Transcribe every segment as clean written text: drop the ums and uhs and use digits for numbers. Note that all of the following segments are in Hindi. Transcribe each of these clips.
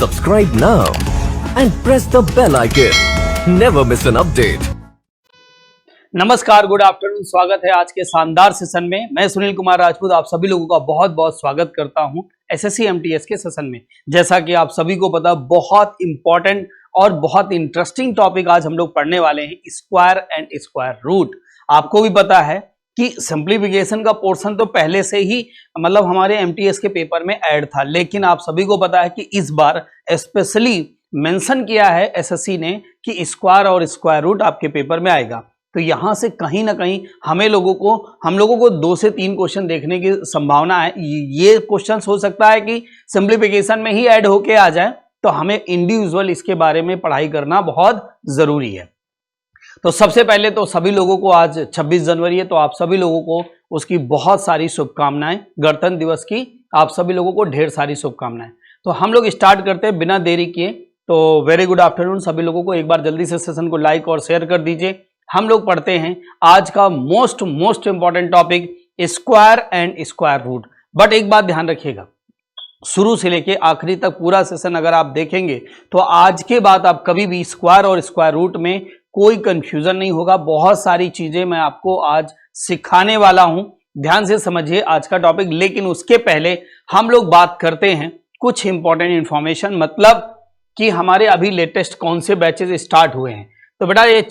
Subscribe now and press the bell icon. Never miss an update. नमस्कार, गुड आफ्टरनून। स्वागत है आज के शानदार सेशन में। मैं सुनील कुमार राजपूत आप सभी लोगों का बहुत बहुत स्वागत करता हूं एसएससी एमटीएस के सेशन में। जैसा कि आप सभी को पता, बहुत इंपॉर्टेंट और बहुत इंटरेस्टिंग टॉपिक आज हम लोग पढ़ने वाले हैं, स्क्वायर एंड स्क्वायर रूट। आपको भी पता है कि सिंप्लीफिकेशन का पोर्शन तो पहले से ही मतलब हमारे एमटीएस के पेपर में ऐड था, लेकिन आप सभी को पता है कि इस बार स्पेशली मेंशन किया है एसएससी ने कि स्क्वायर और स्क्वायर रूट आपके पेपर में आएगा। तो यहां से कहीं ना कहीं हम लोगों को 2 से 3 क्वेश्चन देखने की संभावना है। ये क्वेश्चन हो सकता है कि सिंप्लीफिकेशन में ही ऐड होके आ जाए, तो हमें इंडिविजुअल इसके बारे में पढ़ाई करना बहुत जरूरी है। तो सबसे पहले तो सभी लोगों को आज 26 जनवरी है, तो आप सभी लोगों को उसकी बहुत सारी शुभकामनाएं। गणतंत्र दिवस की आप सभी लोगों को ढेर सारी शुभकामनाएं। तो हम लोग स्टार्ट करते हैं बिना देरी किए। तो वेरी गुड आफ्टरनून सभी लोगों को। एक बार जल्दी से सेशन को लाइक और शेयर कर दीजिए। हम लोग पढ़ते हैं आज का most important topic, square and square root. But एक बात ध्यान रखिएगा, शुरू से लेके आखिरी तक पूरा सेशन अगर आप देखेंगे तो आज के बाद आप कभी भी स्क्वायर और स्क्वायर रूट में कोई कंफ्यूजन नहीं होगा। बहुत सारी चीजें मैं आपको आज सिखाने वाला हूं, ध्यान से समझिए आज का टॉपिक। लेकिन उसके पहले हम लोग बात करते हैं कुछ इंपॉर्टेंट इंफॉर्मेशन, मतलब कि हमारे अभी लेटेस्ट कौन से बैचेस स्टार्ट हुए हैं। तो बेटा ये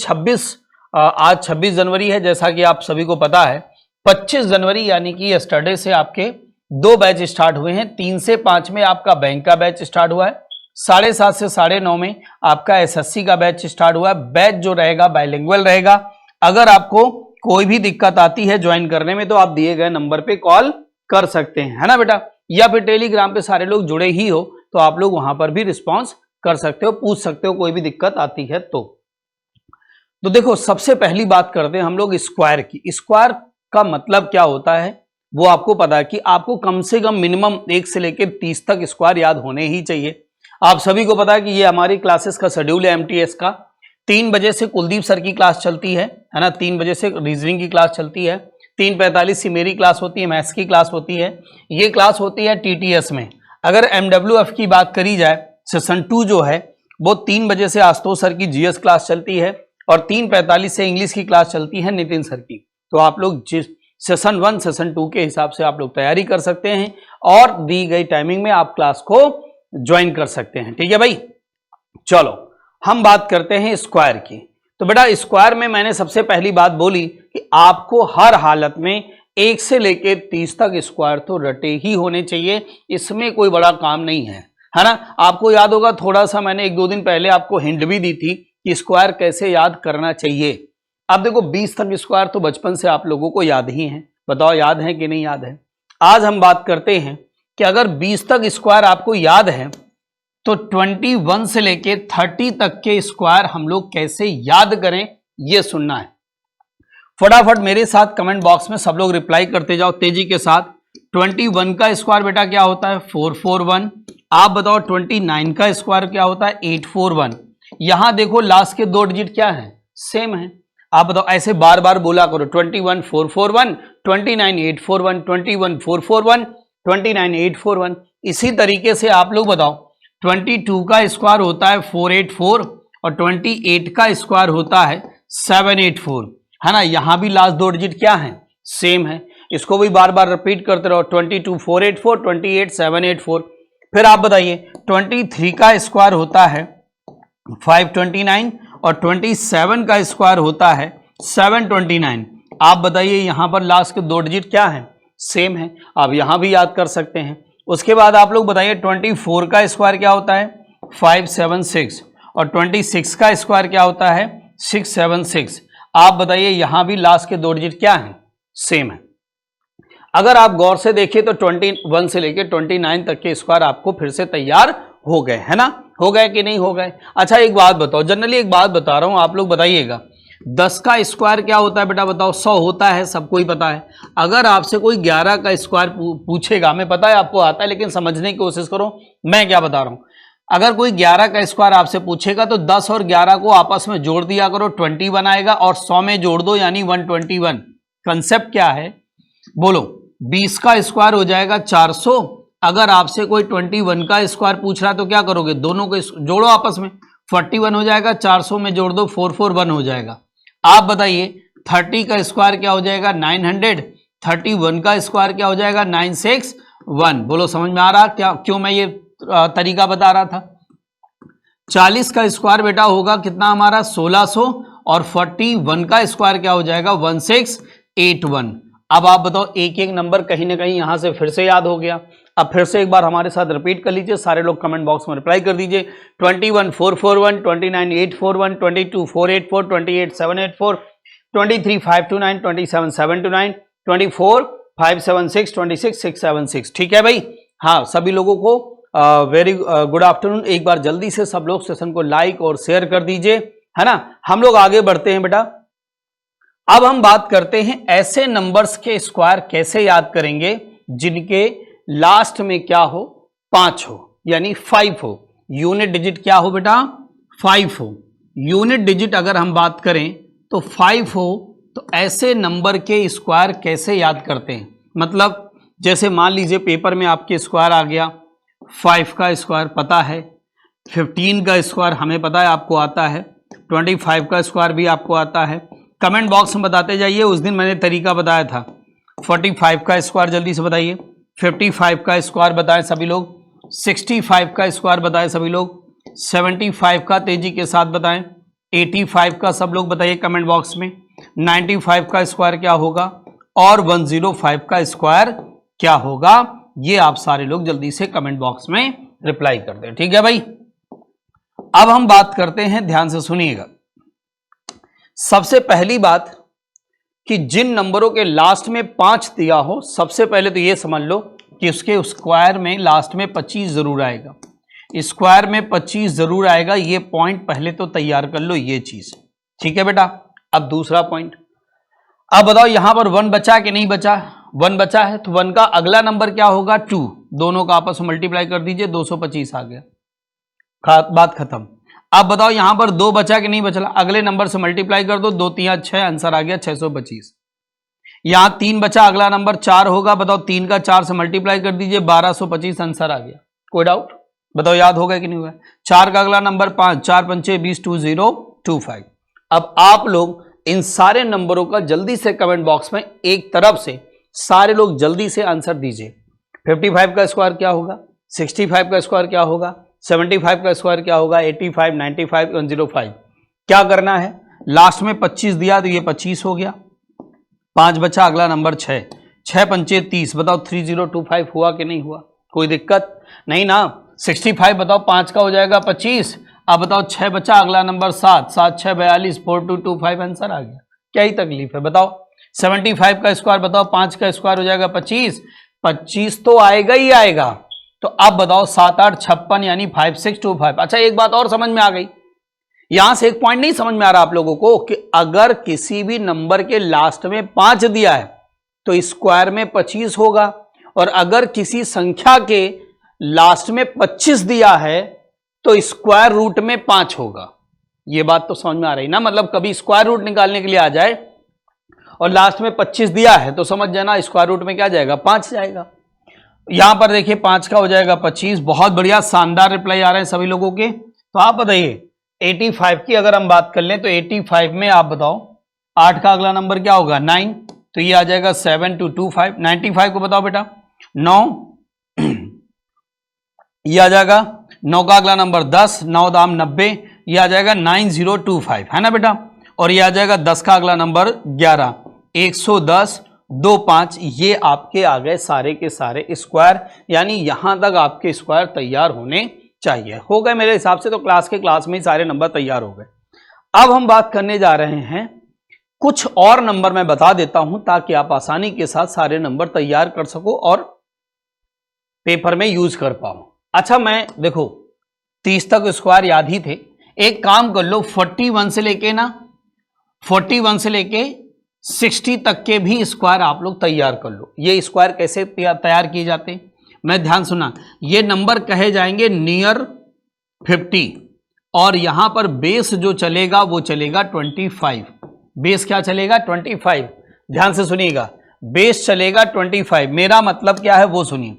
आज 26 जनवरी है, जैसा कि आप सभी को पता है। 25 जनवरी यानी कि यस्टरडे से आपके 2 बैच स्टार्ट हुए हैं। 3 से 5 में आपका बैंक का बैच स्टार्ट हुआ है। 7:30 से 9:30 में आपका एसएससी का बैच स्टार्ट हुआ है। बैच जो रहेगा बाइलिंगुअल रहेगा। अगर आपको कोई भी दिक्कत आती है ज्वाइन करने में तो आप दिए गए नंबर पे कॉल कर सकते हैं, है ना बेटा। या फिर टेलीग्राम पे सारे लोग जुड़े ही हो तो आप लोग वहां पर भी रिस्पॉन्स कर सकते हो, पूछ सकते हो कोई भी दिक्कत आती है तो देखो, सबसे पहली बात करते हैं हम लोग स्क्वायर की। स्क्वायर का मतलब क्या होता है वो आपको पता है कि आपको कम से कम मिनिमम 1 से लेकर 30 तक स्क्वायर याद होने ही चाहिए। आप सभी को पता है कि ये हमारी क्लासेस का शेड्यूल है एमटीएस का। 3 बजे से कुलदीप सर की क्लास चलती है ना। 3 बजे से रीजनिंग की क्लास चलती है। 3:45 से मेरी क्लास होती है, मैथ्स की क्लास होती है। ये क्लास होती है टीटीएस में। अगर एमडब्ल्यूएफ की बात करी जाए, सेशन 2 जो है वो 3 बजे से आशुतोष सर की जीएस क्लास चलती है और 3:45 से इंग्लिश की क्लास चलती है नितिन सर की। तो आप लोग जिस सेशन 1 सेशन 2 के हिसाब से आप लोग तैयारी कर सकते हैं और दी गई टाइमिंग में आप क्लास को ज्वाइन कर सकते हैं, ठीक है भाई। चलो हम बात करते हैं स्क्वायर की। तो बेटा स्क्वायर में मैंने सबसे पहली बात बोली कि आपको हर हालत में 1 से लेकर 30 तक स्क्वायर तो रटे ही होने चाहिए। इसमें कोई बड़ा काम नहीं है ना। आपको याद होगा, थोड़ा सा मैंने 1-2 दिन पहले आपको हिंट भी दी थी कि स्क्वायर कैसे याद करना चाहिए। अब देखो 20 तक स्क्वायर तो बचपन से आप लोगों को याद ही है। बताओ याद है कि नहीं याद है। आज हम बात करते हैं कि अगर 20 तक स्क्वायर आपको याद है तो 21 से लेके 30 तक के स्क्वायर हम लोग कैसे याद करें, ये सुनना है। फटाफट मेरे साथ कमेंट बॉक्स में सब लोग रिप्लाई करते जाओ तेजी के साथ। 21 का स्क्वायर बेटा क्या होता है? 441। आप बताओ 29 का स्क्वायर क्या होता है? 841। यहां देखो लास्ट के 2 डिजिट क्या है? सेम है। आप बताओ, ऐसे बार बार बोला करो। 21 441, 29 841, 21 441, 29 841। इसी तरीके से आप लोग बताओ 22 का स्क्वायर होता है 484 और 28 का स्क्वायर होता है 784, है ना। यहां भी लास्ट 2 डिजिट क्या है? सेम है। इसको भी बार बार रिपीट करते रहो। 22 484, 28 784। फिर आप बताइए 23 का स्क्वायर होता है 529 और 27 का स्क्वायर होता है 729। आप बताइए यहां पर लास्ट के 2 डिजिट क्या है? सेम है। आप यहां भी याद कर सकते हैं। उसके बाद आप लोग बताइए 24 का स्क्वायर क्या होता है? 576 और 26 का स्क्वायर क्या होता है? 676। आप बताइए यहां भी लास्ट के 2 डिजिट क्या है? सेम है। अगर आप गौर से देखिए तो 21 से लेकर 29 तक के स्क्वायर आपको फिर से तैयार हो गए, है ना। हो गए कि नहीं हो गए? अच्छा एक बात बताओ, जनरली एक बात बता रहा हूं, आप लोग बताइएगा 10 का स्क्वायर क्या होता है बेटा? बताओ। 100 होता है, सबको ही पता है। अगर आपसे कोई 11 का स्क्वायर पूछेगा, हमें पता है आपको आता है, लेकिन समझने की कोशिश करो मैं क्या बता रहा हूं। अगर कोई 11 का स्क्वायर आपसे पूछेगा तो 10 और 11 को आपस में जोड़ दिया करो, 21 आएगा, और 100 में जोड़ दो यानी 121। कंसेप्ट क्या है बोलो? 20 का स्क्वायर हो जाएगा 400 अगर आपसे कोई 21 का स्क्वायर पूछ रहा है तो क्या करोगे, दोनों को जोड़ो आपस में, 41 हो जाएगा, 400 में जोड़ दो, 441 हो जाएगा। आप बताइए 30 का स्क्वायर क्या हो जाएगा, 900, 31 का स्क्वायर क्या हो जाएगा, 961। बोलो समझ में आ रहा क्या, क्यों मैं ये तरीका बता रहा था। 40 का स्क्वायर बेटा होगा कितना हमारा, 1600, और 41 का स्क्वायर क्या हो जाएगा, 1681। अब आप बताओ, एक एक नंबर कहीं ना कहीं यहां से फिर से याद हो गया। अब फिर से एक बार हमारे साथ रिपीट कर लीजिए, सारे लोग कमेंट बॉक्स में रिप्लाई कर दीजिए। 21,441, 29,841, 22,484, 28,784, 23,529, 27,729, 24,576, 26,676। ठीक है भाई, हाँ सभी लोगों को वेरी गुड आफ्टरनून। एक बार जल्दी से सब लोग सेशन को लाइक और शेयर कर दीजिए, है ना। हम लोग आगे बढ़ते हैं बेटा। अब हम बात करते हैं ऐसे नंबर्स के स्क्वायर कैसे याद करेंगे जिनके लास्ट में क्या हो, 5 हो, यानी 5 हो। यूनिट डिजिट क्या हो बेटा, 5 हो। यूनिट डिजिट अगर हम बात करें तो 5 हो, तो ऐसे नंबर के स्क्वायर कैसे याद करते हैं। मतलब जैसे मान लीजिए पेपर में आपके स्क्वायर आ गया, 5 का स्क्वायर पता है, 15 का स्क्वायर हमें पता है, आपको आता है, 25 का स्क्वायर भी आपको आता है। कमेंट बॉक्स में बताते जाइए, उस दिन मैंने तरीका बताया था। 45 का स्क्वायर जल्दी से बताइए, 55 का स्क्वायर बताएं सभी लोग, 65 का स्क्वायर बताएं सभी लोग, 75 का तेजी के साथ बताएं, 85 का सब लोग बताइए कमेंट बॉक्स में, 95 का स्क्वायर क्या होगा, और 105 का स्क्वायर क्या होगा। ये आप सारे लोग जल्दी से कमेंट बॉक्स में रिप्लाई कर दें, ठीक है भाई। अब हम बात करते हैं, ध्यान से सुनिएगा। सबसे पहली बात कि जिन नंबरों के लास्ट में 5 दिया हो, सबसे पहले तो ये समझ लो कि उसके स्क्वायर में लास्ट में 25 जरूर आएगा, स्क्वायर में 25 जरूर आएगा। ये पॉइंट पहले तो तैयार कर लो, ये चीज, ठीक है बेटा। अब दूसरा पॉइंट, अब बताओ यहां पर 1 बचा कि नहीं बचा, 1 बचा है, तो 1 का अगला नंबर क्या होगा, 2। दोनों का आपस में मल्टीप्लाई कर दीजिए, 225 आ गया, बात खत्म। अब बताओ यहां पर 2 बचा कि नहीं बचा, अगले नंबर से मल्टीप्लाई कर दो, 2 3 6, आंसर आ गया 625। यहां 3 बचा, अगला नंबर 4 होगा, बताओ 3 का 4 से मल्टीप्लाई कर दीजिए, 1225 आंसर आ गया। कोई डाउट, बताओ याद होगा कि नहीं हुआ। 4 का अगला नंबर 5, 4 पंचे 20, 2025। अब आप लोग इन सारे नंबरों का जल्दी से कमेंट बॉक्स में एक तरफ से सारे लोग जल्दी से आंसर दीजिए। 55 का स्क्वायर क्या होगा, 65 का स्क्वायर क्या होगा, 75 का स्क्वायर क्या होगा, 85, 95, 105। क्या करना है, लास्ट में 25 दिया तो ये 25 हो गया, 5 बचा, अगला नंबर 6, 6 पंचे 30, बताओ 3025 हुआ कि नहीं हुआ, कोई दिक्कत नहीं ना। 65 बताओ 5 का हो जाएगा 25। अब बताओ 6 बचा, अगला नंबर 7, 7 6 42, 4225 आंसर आ गया, क्या ही तकलीफ है बताओ। 75 का स्क्वायर बताओ, 5 का स्क्वायर हो जाएगा 25, 25 तो आएगा ही आएगा। तो अब बताओ 7 8 56, यानी 5625। अच्छा एक बात और समझ में आ गई, यहां से एक पॉइंट नहीं समझ में आ रहा आप लोगों को कि अगर किसी भी नंबर के लास्ट में 5 दिया है तो स्क्वायर में 25 होगा, और अगर किसी संख्या के लास्ट में 25 दिया है तो स्क्वायर रूट में 5 होगा। यह बात तो समझ में आ रही ना, मतलब कभी स्क्वायर रूट निकालने के लिए आ जाए और लास्ट में 25 दिया है तो समझ जाना स्क्वायर रूट में क्या जाएगा, 5 जाएगा। यहां पर देखिए 5 का हो जाएगा 25। बहुत बढ़िया, शानदार रिप्लाई आ रहे हैं सभी लोगों के। तो आप बताइए 85 की अगर हम बात कर लें तो 85 में आप बताओ 8 का अगला नंबर क्या होगा, 9, तो ये आ जाएगा 7225। 95 को बताओ बेटा 9, ये आ जाएगा 9 का अगला नंबर 10, 9 दाम 90, ये आ जाएगा 9025, है ना बेटा। और ये आ जाएगा 10 का अगला नंबर 11, 110 25। ये आपके आ गए सारे के सारे स्क्वायर, यानी यहां तक आपके स्क्वायर तैयार होने चाहिए। हो गए मेरे हिसाब से, तो क्लास में ही सारे नंबर तैयार हो गए। अब हम बात करने जा रहे हैं, कुछ और नंबर मैं बता देता हूं ताकि आप आसानी के साथ सारे नंबर तैयार कर सको और पेपर में यूज कर पाओ। अच्छा मैं देखो 30 तक स्क्वायर याद ही थे, एक काम कर लो 41 से लेके ना 41 से लेके 60 तक के भी स्क्वायर आप लोग तैयार कर लो। ये स्क्वायर कैसे तैयार किए जाते हैं, मैं ध्यान सुना, ये नंबर कहे जाएंगे नियर 50, और यहां पर बेस जो चलेगा वो चलेगा 25। बेस क्या चलेगा, 25। ध्यान से सुनिएगा, बेस चलेगा 25। मेरा मतलब क्या है वो सुनिए।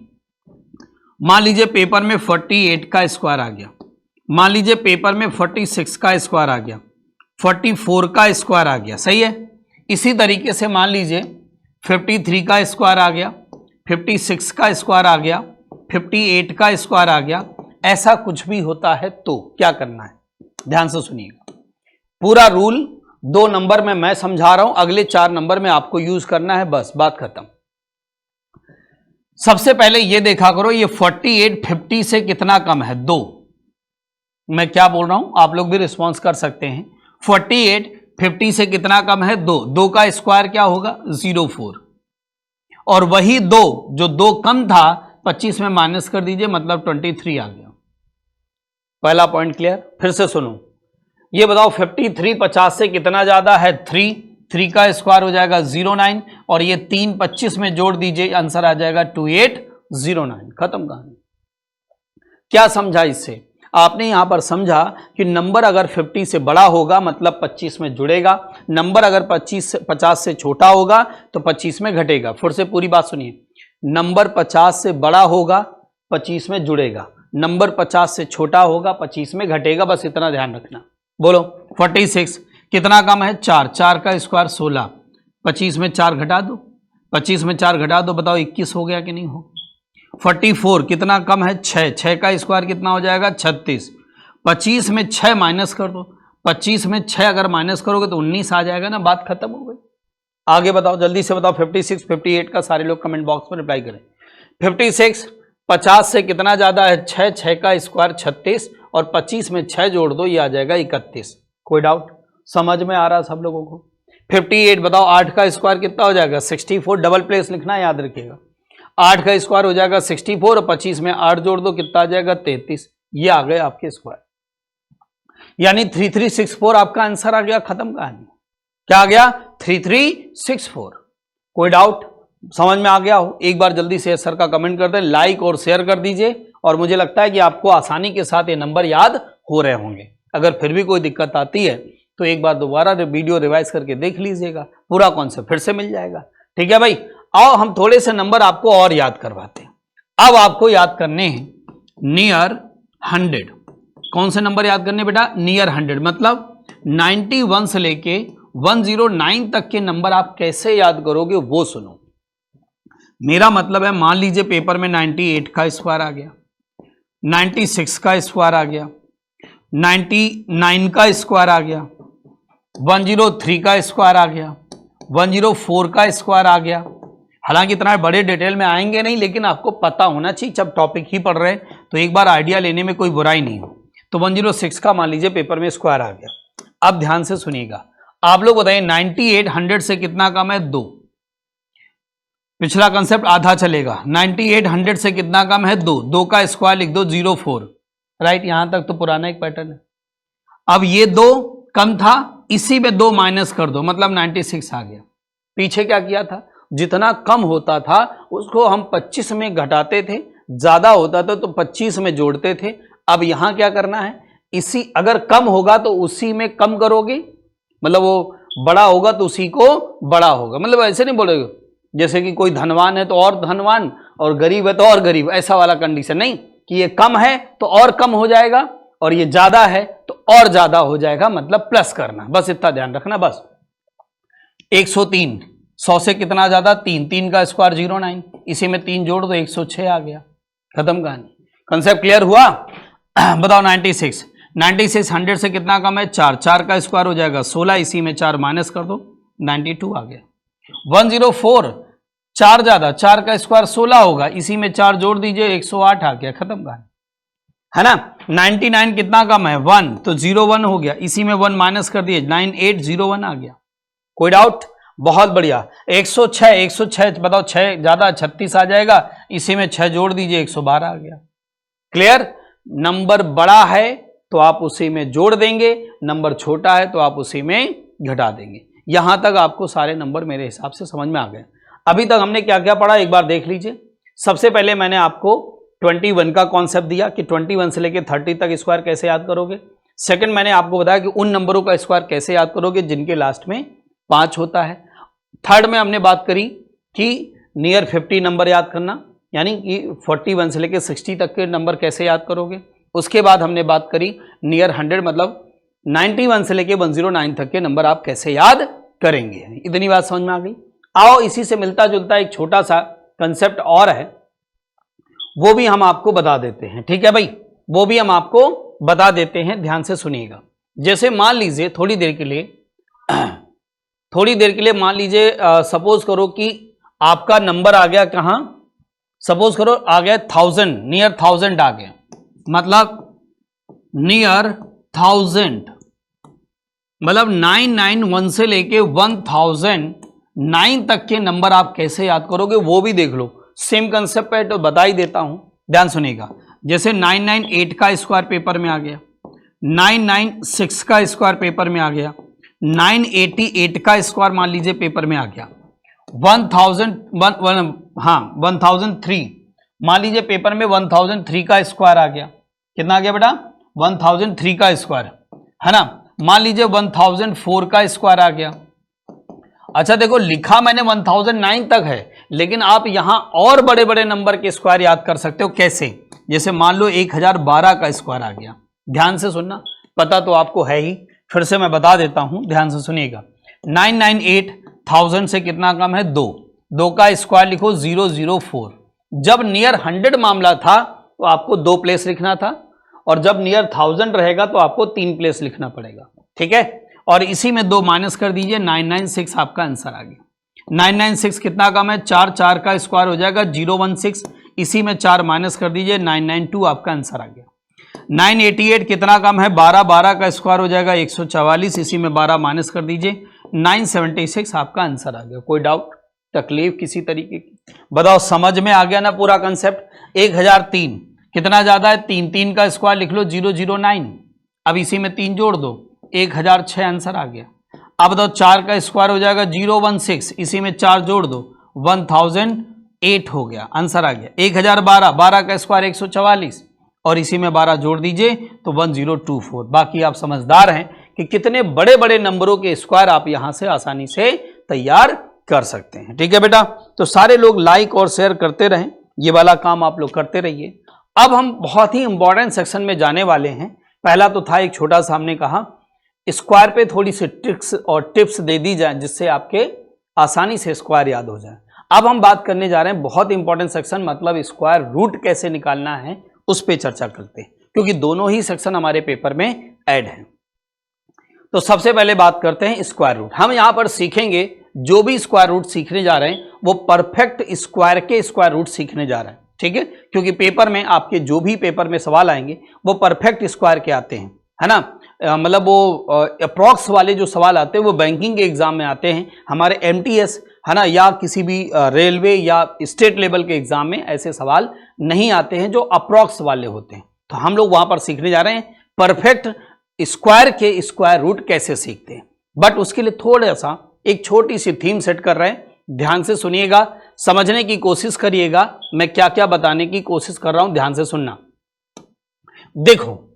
मान लीजिए पेपर में 48 का स्क्वायर आ गया, मान लीजिए पेपर में 46 का स्क्वायर आ गया, 44 का स्क्वायर आ गया, सही है। इसी तरीके से मान लीजिए 53 का स्क्वायर आ गया, 56 का स्क्वायर आ गया, 58 का स्क्वायर आ गया। ऐसा कुछ भी होता है तो क्या करना है, ध्यान से सुनिएगा। पूरा रूल 2 नंबर में मैं समझा रहा हूं, अगले 4 नंबर में आपको यूज करना है, बस बात खत्म। सबसे पहले ये देखा करो, ये 48 50 से कितना कम है, 2। मैं क्या बोल रहा हूं, आप लोग भी रिस्पॉन्स कर सकते हैं। 48 50 से कितना कम है, 2। 2 का स्क्वायर क्या होगा, 04। और वही 2 जो 2 कम था 25 में माइनस कर दीजिए, मतलब 23 आ गया। पहला पॉइंट क्लियर। फिर से सुनो, ये बताओ 53 50 से कितना ज्यादा है, 3। 3 का स्क्वायर हो जाएगा 09, और ये 3 25 में जोड़ दीजिए, आंसर आ जाएगा 2809। खत्म कहानी। क्या समझा इससे, आपने यहां पर समझा कि नंबर अगर 50 से बड़ा होगा मतलब 25 में जुड़ेगा, नंबर अगर 50 से छोटा होगा तो 25 में घटेगा। फिर से पूरी बात सुनिए, नंबर 50 से बड़ा होगा 25 में जुड़ेगा, नंबर 50 से छोटा होगा 25 में घटेगा, बस इतना ध्यान रखना। बोलो 46 कितना कम है, 4। 4 का स्क्वायर 16, 25 में 4 घटा दो, 25 में 4 घटा दो, बताओ 21 हो गया कि नहीं हो। 44 कितना कम है, 6। 6 का स्क्वायर कितना हो जाएगा, 36। 25 में 6 माइनस कर दो, 25 में 6 अगर माइनस करोगे तो 19 आ जाएगा ना, बात खत्म हो गई। आगे बताओ, जल्दी से बताओ। 56 58 का सारे लोग कमेंट बॉक्स में रिप्लाई करें। 56 50 से कितना ज्यादा है, 6। 6 का स्क्वायर 36, और 25 में 6 जोड़ दो, ये आ जाएगा 31। कोई डाउट, समझ में आ रहा सब लोगों को। 58 बताओ, 8 का स्क्वायर कितना हो जाएगा, 64। डबल प्लेस लिखना याद रखिएगा। 8 का स्क्वायर हो जाएगा 64, और 25 में 8 जोड़ दो, कितना आ जाएगा 33। ये आ गए आपके स्क्वायर, यानी 3364 आपका आंसर आ गया। खत्म कहानी। क्या आ गया, 3364। कोई डाउट, समझ में आ गया हो। एक बार जल्दी से सर का कमेंट कर दें, लाइक और शेयर कर दीजिए, और मुझे लगता है कि आपको आसानी के साथ ये नंबर याद हो रहे होंगे। अगर फिर भी कोई दिक्कत आती है तो एक बार दोबारा वीडियो रिवाइज करके देख लीजिएगा, पूरा कॉन्सेप्ट फिर से मिल जाएगा। ठीक है भाई, आओ हम थोड़े से नंबर आपको और याद करवाते हैं। अब आपको याद करने हैं नियर 100। कौन से नंबर याद करने बेटा, नियर 100, मतलब 91 से लेके 109 तक के नंबर आप कैसे याद करोगे वो सुनो। मेरा मतलब है, मान लीजिए पेपर में 98 का स्क्वायर आ गया, 96 का स्क्वायर आ गया, 99 का स्क्वायर आ गया, 103 का स्क्वायर आ गया, 104 का स्क्वायर आ गया। हालांकि इतना बड़े डिटेल में आएंगे नहीं, लेकिन आपको पता होना चाहिए, जब टॉपिक ही पढ़ रहे हैं तो एक बार आइडिया लेने में कोई बुराई नहीं हो। तो 106 का मान लीजिए पेपर में स्क्वायर आ गया। अब ध्यान से सुनिएगा, आप लोग बताइए 98 100 से कितना कम है, 2। पिछला कंसेप्ट आधा चलेगा। 98 100 से कितना कम है, 2। 2 का स्क्वायर लिख दो, 04। राइट, यहां तक तो पुराना एक पैटर्न है। अब ये 2 कम था, इसी में 2 माइनस कर दो, मतलब 96 आ गया। पीछे क्या किया था, जितना कम होता था उसको हम 25 में घटाते थे, ज्यादा होता था तो 25 में जोड़ते थे। अब यहां क्या करना है, इसी अगर कम होगा तो उसी में कम करोगे, मतलब वो बड़ा होगा तो उसी को बड़ा होगा। मतलब ऐसे नहीं बोलोगे जैसे कि कोई धनवान है तो और धनवान, और गरीब है तो और गरीब, ऐसा वाला कंडीशन नहीं कि ये कम है तो और कम हो जाएगा, और ये ज्यादा है तो और ज्यादा हो जाएगा, मतलब प्लस करना, बस इतना ध्यान रखना। बस 103 100 से कितना ज्यादा, 3। 3 का स्क्वायर 09, इसी में 3 जोड़ दो, 106 आ गया। खत्म कहानी। कंसेप्ट क्लियर हुआ। बताओ 96 100 से कितना कम है, 4। 4 का स्क्वायर हो जाएगा 16, इसी में 4 माइनस कर दो, 92 आ गया। 104 4 ज्यादा, 4 का स्क्वायर 16 होगा, इसी में 4 जोड़ दीजिए, 108 आ गया। खत्म कहानी, है ना। 99 कितना कम है, 1, तो 01 हो गया, इसी में 1 माइनस कर दिए, 9801 आ गया। कोई डाउट, बहुत बढ़िया। 106 बताओ, 6 ज्यादा 36 आ जाएगा, इसी में 6 जोड़ दीजिए, 112 आ गया। क्लियर। नंबर बड़ा है तो आप उसी में जोड़ देंगे, नंबर छोटा है तो आप उसी में घटा देंगे। यहां तक आपको सारे नंबर मेरे हिसाब से समझ में आ गए। अभी तक हमने क्या क्या पढ़ा, एक बार देख लीजिए। सबसे पहले मैंने आपको 21 का कॉन्सेप्ट दिया कि 21 से लेकर 30 तक स्क्वायर कैसे याद करोगे। सेकंड, मैंने आपको बताया कि उन नंबरों का स्क्वायर कैसे याद करोगे जिनके लास्ट में 5 होता है। थर्ड में हमने बात करी कि नियर 50 नंबर याद करना। यानी कि 41 से लेके 60 तक के नंबर कैसे याद करोगे। उसके बाद हमने बात करी नियर 100 मतलब 91 से लेके 109 तक के नंबर आप कैसे याद करेंगे। इतनी बात समझ में आ गई। आओ इसी से मिलता जुलता एक छोटा सा कंसेप्ट और है, वो भी हम आपको बता देते हैं। ठीक है भाई, वो भी हम आपको बता देते हैं, ध्यान से सुनिएगा। जैसे मान लीजिए थोड़ी देर के लिए मान लीजिए सपोज करो कि आपका नंबर आ गया कहां, सपोज करो आ गया 1000, नियर 1000 आ गया, मतलब नियर 1000 मतलब 991 से लेके 1009 तक के नंबर आप कैसे याद करोगे वो भी देख लो। सेम कंसेप्ट है तो बता ही देता हूं, ध्यान सुनिएगा। जैसे 998 का स्क्वायर पेपर में आ गया, 996 का स्क्वायर पेपर में आ गया, 988 का स्क्वायर मान लीजिए पेपर में आ गया, 1003 मान लीजिए पेपर में 1003 का स्क्वायर आ गया। कितना आ गया बेटा? 1003 का स्क्वायर, है ना। मान लीजिए 1004 का स्क्वायर आ गया। अच्छा देखो, लिखा मैंने 1009 तक है, लेकिन आप यहां और बड़े बड़े नंबर के स्क्वायर याद कर सकते हो। कैसे? जैसे मान लो 1012 का स्क्वायर आ गया। ध्यान से सुनना, पता तो आपको है ही, फिर से मैं बता देता हूं, ध्यान से सुनिएगा। 998 1000 से कितना कम है? 2 का स्क्वायर लिखो 004। जब नियर 100 मामला था तो आपको 2 प्लेस लिखना था, और जब नियर 1000 रहेगा तो आपको 3 प्लेस लिखना पड़ेगा। ठीक है, और इसी में 2 माइनस कर दीजिए, 996 आपका आंसर आ गया। 996 कितना कम है? 4 का स्क्वायर हो जाएगा 016, इसी में 4 माइनस कर दीजिए, 992 आपका आंसर आ गया। 988 कितना कम है? 12 का स्क्वायर हो जाएगा 144, इसी में 12 माइनस कर दीजिए, 976 आपका आंसर आ गया। कोई डाउट, तकलीफ किसी तरीके की? बताओ, समझ में आ गया ना पूरा कंसेप्ट। 1003 कितना ज्यादा है? 3 का स्क्वायर लिख लो 009, अब इसी में 3 जोड़ दो, 1006 आंसर आ गया। अब बताओ 4 का स्क्वायर हो जाएगा 016, इसी में 4 जोड़ दो, 1008 हो गया, आंसर आ गया। 1012 का स्क्वायर 144, और इसी में 12 जोड़ दीजिए तो 1024। बाकी आप समझदार हैं कि कितने बड़े बड़े नंबरों के स्क्वायर आप यहां से आसानी से तैयार कर सकते हैं। ठीक है बेटा, तो सारे लोग लाइक और शेयर करते रहें, ये वाला काम आप लोग करते रहिए। अब हम बहुत ही इंपॉर्टेंट सेक्शन में जाने वाले हैं। पहला तो था एक छोटा सा, हमने कहा स्क्वायर पे थोड़ी सी ट्रिक्स और टिप्स दे दी जाए जिससे आपके आसानी से स्क्वायर याद हो जाए। अब हम बात करने जा रहे हैं बहुत इंपॉर्टेंट सेक्शन, मतलब स्क्वायर रूट कैसे निकालना है उस पे चर्चा करते हैं, क्योंकि दोनों ही सेक्शन हमारे पेपर में ऐड हैं। तो सबसे पहले बात करते हैं स्क्वायर रूट। हम यहां पर सीखेंगे, जो भी स्क्वायर रूट सीखने जा रहे हैं वो परफेक्ट स्क्वायर के स्क्वायर रूट सीखने जा रहे हैं। ठीक है, क्योंकि पेपर में आपके जो भी पेपर में सवाल आएंगे वो परफेक्ट स्क्वायर के आते हैं, है ना। मतलब वो अप्रॉक्स वाले जो सवाल आते हैं वो बैंकिंग के एग्जाम में आते हैं, हमारे MTS, है ना, या किसी भी रेलवे या स्टेट लेवल के एग्जाम में ऐसे सवाल नहीं आते हैं जो अप्रॉक्स वाले होते हैं। तो हम लोग वहां पर सीखने जा रहे हैं परफेक्ट स्क्वायर के स्क्वायर रूट कैसे सीखते हैं। बट उसके लिए थोड़ा सा एक छोटी सी थीम सेट कर रहे हैं, ध्यान से सुनिएगा, समझने की कोशिश करिएगा मैं क्या क्या बताने की कोशिश कर रहा हूं, ध्यान से सुनना। देखो,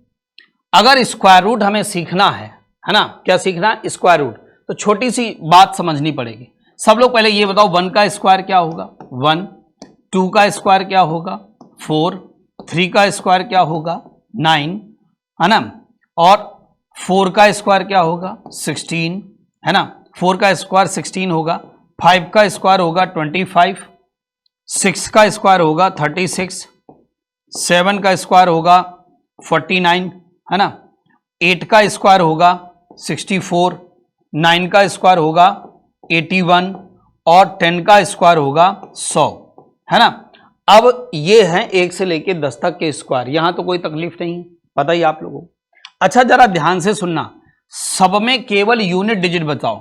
अगर स्क्वायर रूट हमें सीखना है ना, क्या सीखना है? Square root. तो छोटी सी बात समझनी पड़ेगी। सब लोग पहले ये बताओ 1 का स्क्वायर क्या होगा? 1, 2 का स्क्वायर क्या होगा? 4, 3 का स्क्वायर क्या होगा? 9, है ना, और 4 का स्क्वायर क्या होगा? 16, है ना, 4 का स्क्वायर 16 होगा, 5 का स्क्वायर होगा 25, 6 का स्क्वायर होगा 36, 7 का स्क्वायर होगा 49, है ना, 8 का स्क्वायर होगा 64, 9 का स्क्वायर होगा 81, और 10 का स्क्वायर होगा 100, है ना। अब ये है 1 से लेके 10 तक के स्क्वायर, यहां तो कोई तकलीफ नहीं है, पता ही आप लोगों को। अच्छा जरा ध्यान से सुनना, सब में केवल यूनिट डिजिट बताओ,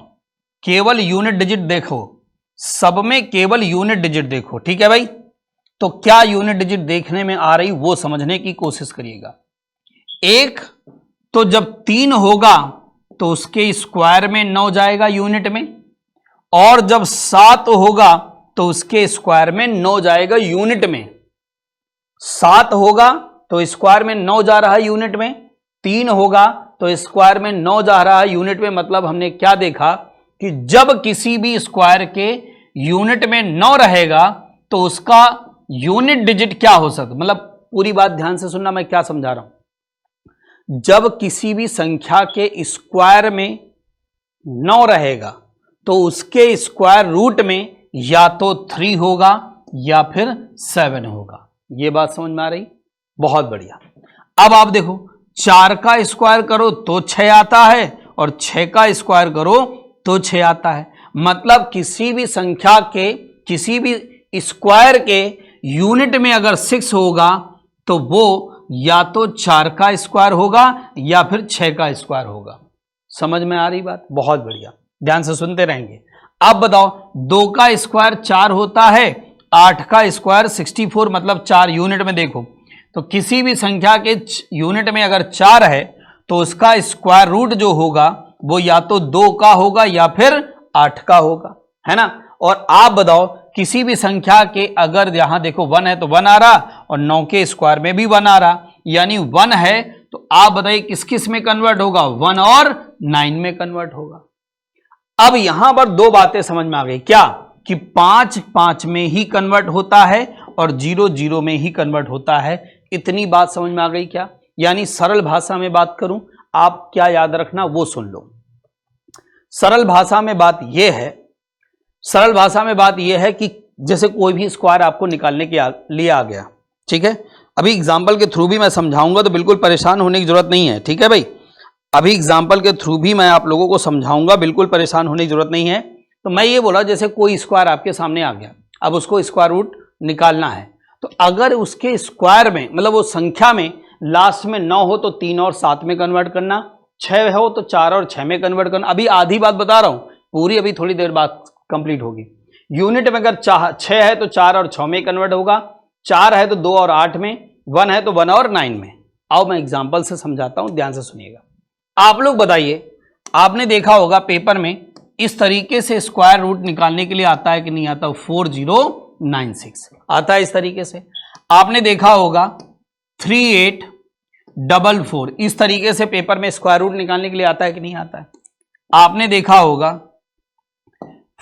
केवल यूनिट डिजिट देखो, सब में केवल यूनिट डिजिट देखो। ठीक है भाई, तो क्या यूनिट डिजिट देखने में आ रही वो समझने की कोशिश करिएगा। 1 तो जब 3 होगा तो उसके स्क्वायर में 9 जाएगा यूनिट में, और जब 7 होगा तो उसके स्क्वायर में 9 जाएगा यूनिट में। 7 होगा तो स्क्वायर में 9 जा रहा है यूनिट में, 3 होगा तो स्क्वायर में 9 जा रहा है यूनिट में। मतलब हमने क्या देखा कि जब किसी भी स्क्वायर के यूनिट में 9 रहेगा तो उसका यूनिट डिजिट क्या हो सकता, मतलब पूरी बात ध्यान से सुनना, मैं क्या समझा रहा हूं। जब किसी भी संख्या के स्क्वायर में 9 रहेगा तो उसके स्क्वायर रूट में या तो 3 होगा या फिर 7 होगा। यह बात समझ में आ रही? बहुत बढ़िया। अब आप देखो, 4 का स्क्वायर करो तो 6 आता है और 6 का स्क्वायर करो तो 6 आता है। मतलब किसी भी संख्या के किसी भी स्क्वायर के यूनिट में अगर 6 होगा तो वो या तो 4 का स्क्वायर होगा या फिर 6 का स्क्वायर होगा। समझ में आ रही बात? बहुत बढ़िया, ध्यान से सुनते रहेंगे। अब बताओ, 2 का स्क्वायर 4 होता है, 8 का स्क्वायर 64, मतलब 4 यूनिट में देखो तो किसी भी संख्या के यूनिट में अगर 4 है तो उसका स्क्वायर रूट जो होगा वो या तो 2 का होगा या फिर 8 का होगा, है ना। और आप बताओ, किसी भी संख्या के अगर यहां देखो 1 है तो 1 आ रहा और 9 के स्क्वायर में भी 1 आ रहा, यानी 1 है तो आप बताइए किस किस में कन्वर्ट होगा? 1 और 9 में कन्वर्ट होगा। अब यहां पर दो बातें समझ में आ गई, क्या कि 5 5 में ही कन्वर्ट होता है और 0 0 में ही कन्वर्ट होता है। इतनी बात समझ में आ गई क्या? यानी सरल भाषा में बात करूं, आप क्या याद रखना वो सुन लो। सरल भाषा में बात यह है कि जैसे कोई भी स्क्वायर आपको निकालने के लिए आ गया, ठीक है। अभी एग्जाम्पल के थ्रू भी मैं समझाऊंगा तो बिल्कुल परेशान होने की जरूरत नहीं है, ठीक है भाई। अभी एग्जाम्पल के थ्रू भी मैं आप लोगों को समझाऊंगा, बिल्कुल परेशान होने की जरूरत नहीं है। तो मैं ये बोला, जैसे कोई स्क्वायर आपके सामने आ गया, अब उसको स्क्वायर रूट निकालना है, तो अगर उसके स्क्वायर में मतलब वो संख्या में लास्ट में 9 हो तो 3 और 7 में कन्वर्ट करना, 6 हो तो 4 और 6 में कन्वर्ट करना। अभी आधी बात बता रहा हूं, पूरी अभी थोड़ी देर बाद कंप्लीट होगी। यूनिट में अगर 6 है तो 4 और 6 में कन्वर्ट होगा, 4 है तो 2 और 8 में, 1 है तो 1 और 9 में। आओ मैं एग्जाम्पल से समझाता हूं, ध्यान से सुनिएगा। आप लोग बताइए, आपने देखा होगा पेपर में इस तरीके से स्क्वायर रूट निकालने के लिए आता है कि नहीं आता? 4096 आता है इस तरीके से। आपने देखा होगा 3844 इस तरीके से पेपर में स्क्वायर रूट निकालने के लिए आता है कि नहीं आता है? आपने देखा होगा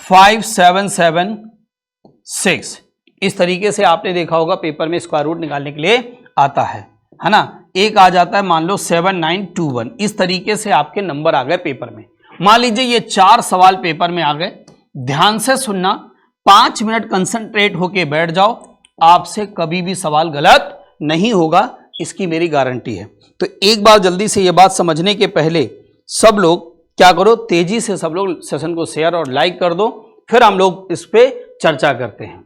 5776 इस तरीके से आपने देखा होगा पेपर में स्क्वायर रूट निकालने के लिए आता है ना। एक आ जाता है मान लो 7921, इस तरीके से आपके नंबर आ गए पेपर में। मान लीजिए ये 4 सवाल पेपर में आ गए, ध्यान से सुनना, 5 मिनट कंसंट्रेट होके बैठ जाओ, आपसे कभी भी सवाल गलत नहीं होगा, इसकी मेरी गारंटी है। तो एक बार जल्दी से ये बात समझने के पहले सब लोग क्या करो, तेजी से सब लोग सेशन को शेयर और लाइक कर दो, फिर हम लोग इस पे चर्चा करते हैं।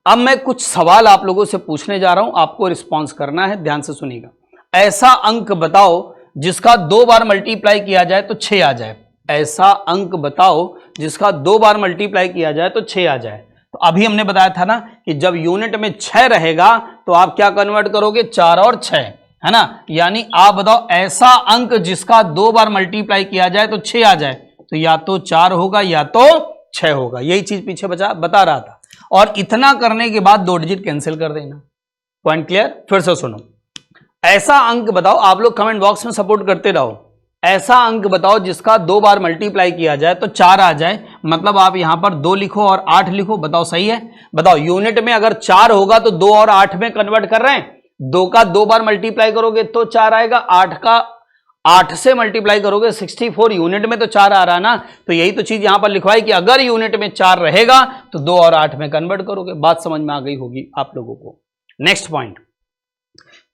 अब मैं कुछ सवाल आप लोगों से पूछने जा रहा हूं, आपको रिस्पॉन्स करना है, ध्यान से सुनिएगा। ऐसा अंक बताओ जिसका 2 बार मल्टीप्लाई किया जाए तो 6 आ जाए। ऐसा अंक बताओ जिसका 2 बार मल्टीप्लाई किया जाए तो 6 आ जाए। तो अभी हमने बताया था ना कि जब यूनिट में 6 रहेगा तो आप क्या कन्वर्ट करोगे? 4 और 6, है ना। यानी आप बताओ ऐसा अंक जिसका 2 बार मल्टीप्लाई किया जाए तो 6 आ जाए, तो या तो 4 होगा या तो 6 होगा। यही चीज पीछे बता रहा था। और इतना करने के बाद 2 डिजिट कैंसिल कर देना। Point clear? फिर से सुनो, ऐसा अंक बताओ, आप लोग कमेंट बॉक्स में सपोर्ट करते रहो। ऐसा अंक बताओ जिसका 2 बार मल्टीप्लाई किया जाए तो 4 आ जाए, मतलब आप यहां पर 2 लिखो और 8 लिखो। बताओ सही है? बताओ यूनिट में अगर 4 होगा तो 2 और 8 में कन्वर्ट कर रहे हैं, 2 का 2 बार मल्टीप्लाई करोगे तो 4 आएगा, 8 का 8 से मल्टीप्लाई करोगे 64, यूनिट में तो 4 आ रहा ना। तो यही तो चीज यहां पर लिखवाई कि अगर यूनिट में 4 रहेगा तो 2 और 8 में कन्वर्ट करोगे। बात समझ में आ गई होगी आप लोगों को। नेक्स्ट पॉइंट,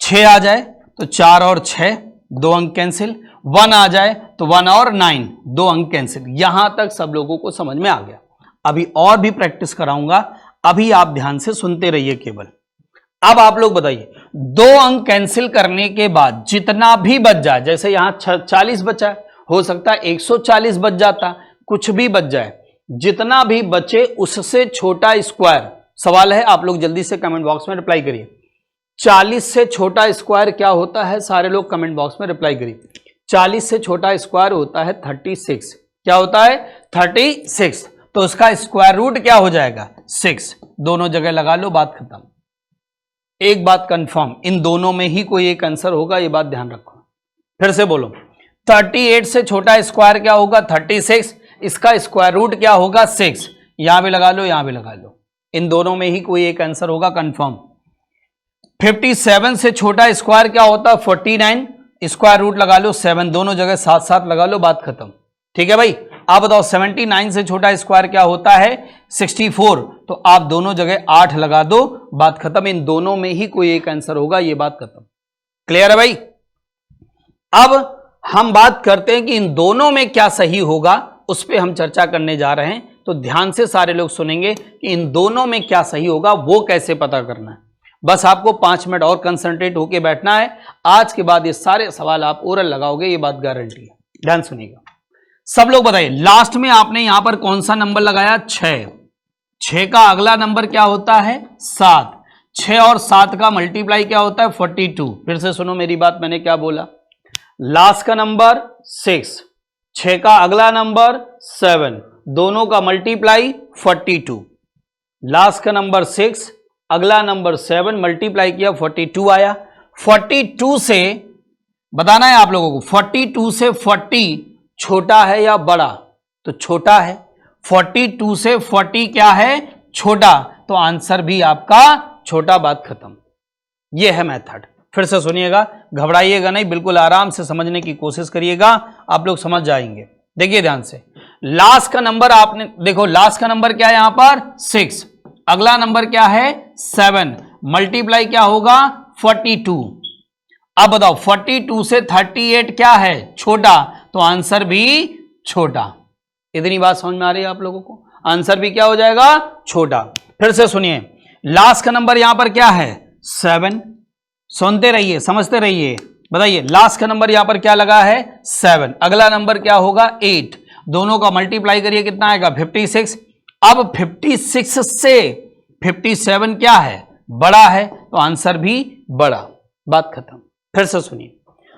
6 आ जाए तो 4 और 6 2 अंक कैंसिल, 1 आ जाए तो 1 और 9 2 अंक कैंसिल। यहां तक सब लोगों को समझ में आ गया। अभी और भी प्रैक्टिस कराऊंगा, अभी आप ध्यान से सुनते रहिए केवल। अब आप लोग बताइए, 2 अंक कैंसिल करने के बाद जितना भी बच जाए, जैसे यहां 40 बचा है, हो सकता है 140 बच जाता, कुछ भी बच जाए, जितना भी बचे उससे छोटा स्क्वायर। सवाल है, आप लोग जल्दी से कमेंट बॉक्स में रिप्लाई करिए। 40 से छोटा स्क्वायर क्या होता है? सारे लोग कमेंट बॉक्स में रिप्लाई करिए। 40 से छोटा स्क्वायर होता है 36। क्या होता है? 36। तो उसका स्क्वायर रूट क्या हो जाएगा? 6। दोनों जगह लगा लो, बात खत्म। एक बात कंफर्म, इन दोनों में ही कोई एक आंसर होगा, ये बात ध्यान रखो। फिर से बोलो, 38 से छोटा स्क्वायर क्या होगा? 36। इसका स्क्वायर रूट क्या होगा? 6। यहां भी लगा लो, यहां भी लगा लो। इन दोनों में ही कोई एक आंसर होगा कंफर्म। 57 से छोटा स्क्वायर क्या होता है 49, स्क्वायर रूट लगा लो 7, दोनों जगह साथ साथ लगा लो, बात खत्म। ठीक है भाई, आप बताओ 79 से छोटा स्क्वायर क्या होता है 64, तो आप दोनों जगह 8 लगा दो, बात खत्म। इन दोनों में ही कोई एक आंसर होगा, ये बात खत्म। क्लियर है भाई? अब हम बात करते हैं कि इन दोनों में क्या सही होगा, उस पर हम चर्चा करने जा रहे हैं। तो ध्यान से सारे लोग सुनेंगे कि इन दोनों में क्या सही होगा, वो कैसे पता करना है। बस आपको 5 मिनट और कंसंट्रेट होके बैठना है। आज के बाद ये सारे सवाल आप ओरल लगाओगे, ये बात गारंटी है। ध्यान सुनिएगा सब लोग, बताइए लास्ट में आपने यहां पर कौन सा नंबर लगाया 6, 6 का अगला नंबर क्या होता है 7, 6 और 7 का मल्टीप्लाई क्या होता है 42। फिर से सुनो मेरी बात, मैंने क्या बोला, लास्ट का नंबर 6, 6 का अगला नंबर 7, दोनों का मल्टीप्लाई 42। लास्ट का नंबर 6, अगला नंबर 7, मल्टीप्लाई किया 42 आया। 42 से बताना है आप लोगों को, 42 से 40 छोटा है या बड़ा, तो छोटा है। 42 से 40 क्या है छोटा, तो आंसर भी आपका छोटा, बात खत्म। यह है मेथड। फिर से सुनिएगा, घबराइएगा नहीं, बिल्कुल आराम से समझने की कोशिश करिएगा, आप लोग समझ जाएंगे। देखिए ध्यान से, लास्ट का नंबर आपने देखो, लास्ट का नंबर क्या है यहां पर 6, अगला नंबर क्या है 7, मल्टीप्लाई क्या होगा 42। अब बताओ 42 से 38 क्या है छोटा, तो आंसर भी छोटा। इतनी बात समझ में आ रही है आप लोगों को, आंसर भी क्या हो जाएगा छोटा। फिर से सुनिए, लास्ट का नंबर यहां पर क्या है 7, सुनते रहिए समझते रहिए, बताइए लास्ट का नंबर यहां पर क्या लगा है 7, अगला नंबर क्या होगा 8, दोनों का मल्टीप्लाई करिए कितना आएगा 56। अब 56 से 57 क्या है बड़ा है, तो आंसर भी बड़ा, बात खत्म। फिर से सुनिए,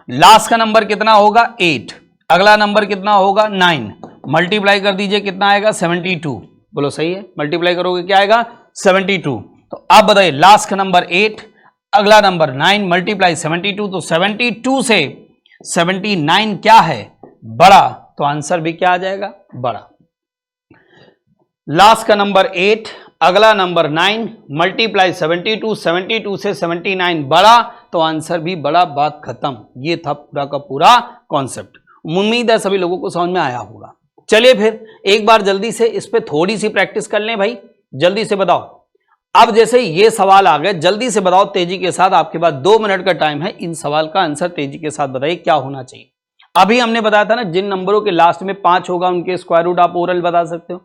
लास्ट का नंबर कितना होगा 8, अगला नंबर कितना होगा 9, मल्टीप्लाई कर दीजिए कितना आएगा 72। बोलो सही है, मल्टीप्लाई करोगे क्या आएगा 72। तो अब बताइए लास्ट का नंबर 8, अगला नंबर 9, मल्टीप्लाई 72, तो 72 से 79 क्या है बड़ा, तो आंसर भी क्या आ जाएगा बड़ा। लास्ट का नंबर 8, अगला नंबर 9, मल्टीप्लाई 72, 72 से 79 बड़ा, तो आंसर भी बड़ा, बात खत्म। ये था पूरा का पूरा कॉन्सेप्ट। उम्मीद है सभी लोगों को समझ में आया होगा। चलिए फिर एक बार जल्दी से इस पे थोड़ी सी प्रैक्टिस कर लें भाई, जल्दी से बताओ। अब जैसे ये सवाल आ गए, जल्दी से बताओ तेजी के साथ, आपके पास 2 मिनट का टाइम है, इन सवाल का आंसर तेजी के साथ बताइए क्या होना चाहिए। अभी हमने बताया था ना, जिन नंबरों के लास्ट में 5 होगा उनके स्क्वायर रूट आप ओरल बता सकते हो,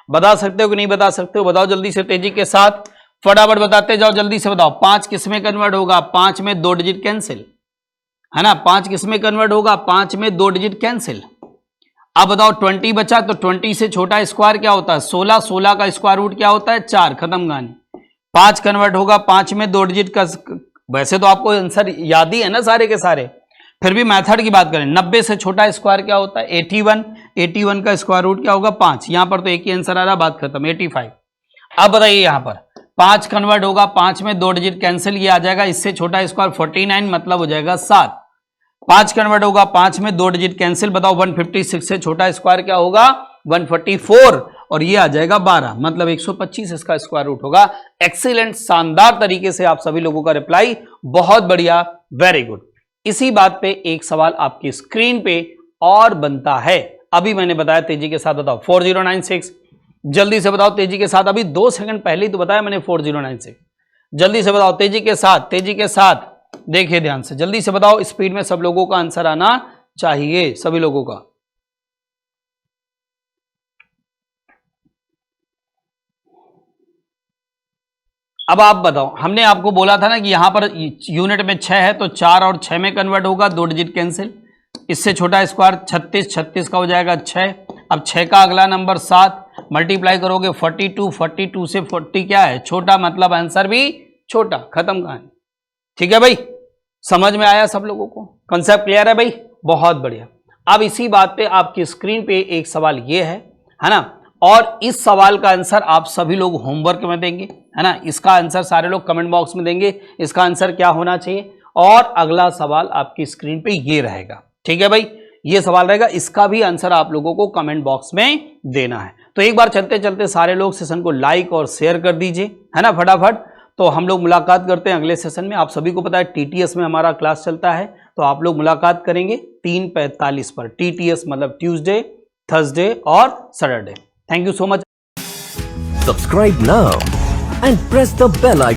बता सकते हो कि नहीं बता सकते हो, बताओ जल्दी से तेजी के साथ, फटाफट बताते जाओ, जल्दी से बताओ। 5 किस में कन्वर्ट होगा, 5 में 2 डिजिट कैंसिल है ना, 5 किस में कन्वर्ट होगा 5 में 2 डिजिट कैंसिल। अब बताओ 20 बचा, तो 20 से छोटा स्क्वायर क्या होता है 16, 16 का स्क्वायर रूट क्या होता है 4, खत्म कहानी। 5 कन्वर्ट होगा 5 में 2 डिजिट का, वैसे तो आपको आंसर याद ही है ना सारे के सारे, फिर भी मेथड की बात करें, 90 से छोटा स्क्वायर क्या होता है 81, 81 का स्क्वायर रूट क्या होगा 5, यहां पर तो एक ही आंसर आ रहा, बात खत्म 85। अब बताइए यहां पर 5 कन्वर्ट होगा 5 में 2 डिजिट कैंसिल, ये आ जाएगा, इससे छोटा स्क्वायर 49, मतलब हो जाएगा 7। 5 कन्वर्ट होगा 5 में 2 डिजिट कैंसिल, बताओ 156 से छोटा स्क्वायर क्या होगा 144, और ये आ जाएगा 12, मतलब 125 इसका स्क्वायर रूट होगा। एक्सीलेंट, शानदार तरीके से आप सभी लोगों का रिप्लाई, बहुत बढ़िया, वेरी गुड। इसी बात पे एक सवाल आपकी स्क्रीन पे और बनता है, अभी मैंने बताया तेजी के साथ बताओ 4096, जल्दी से बताओ तेजी के साथ, अभी 2 सेकंड पहले ही तो बताया मैंने 4096, जल्दी से बताओ तेजी के साथ, तेजी के साथ, देखिए ध्यान से, जल्दी से बताओ, स्पीड में सब लोगों का आंसर आना चाहिए, सभी लोगों का। अब आप बताओ, हमने आपको बोला था ना कि यहां पर यूनिट में 6 है, तो 4 और 6 में कन्वर्ट होगा 2 डिजिट कैंसिल, इससे छोटा स्क्वायर 36, 36 का हो जाएगा 6। अब 6 का अगला नंबर 7, मल्टीप्लाई करोगे 42, 42 से 40 क्या है छोटा, मतलब आंसर भी छोटा, खत्म कहानी। ठीक है भाई, समझ में आया सब लोगों को, कंसेप्ट क्लियर है भाई, बहुत बढ़िया। अब इसी बात पे आपकी स्क्रीन पे एक सवाल ये है ना, और इस सवाल का आंसर आप सभी लोग होमवर्क में देंगे, है ना, इसका आंसर सारे लोग कमेंट बॉक्स में देंगे, इसका आंसर क्या होना चाहिए, और अगला सवाल आपकी स्क्रीन पे ये रहेगा। ठीक है भाई, ये सवाल रहेगा, इसका भी आंसर आप लोगों को कमेंट बॉक्स में देना है। तो एक बार चलते चलते सारे लोग सेशन को लाइक और शेयर कर दीजिए, है ना, फटाफट। तो हम लोग मुलाकात करते हैं अगले सेशन में। आप सभी को पता है टीटीएस में हमारा क्लास चलता है, तो आप लोग मुलाकात करेंगे 3:45 पर। टीटीएस मतलब ट्यूसडे, थर्सडे और Saturday. Thank you so much. Subscribe now and press the bell icon.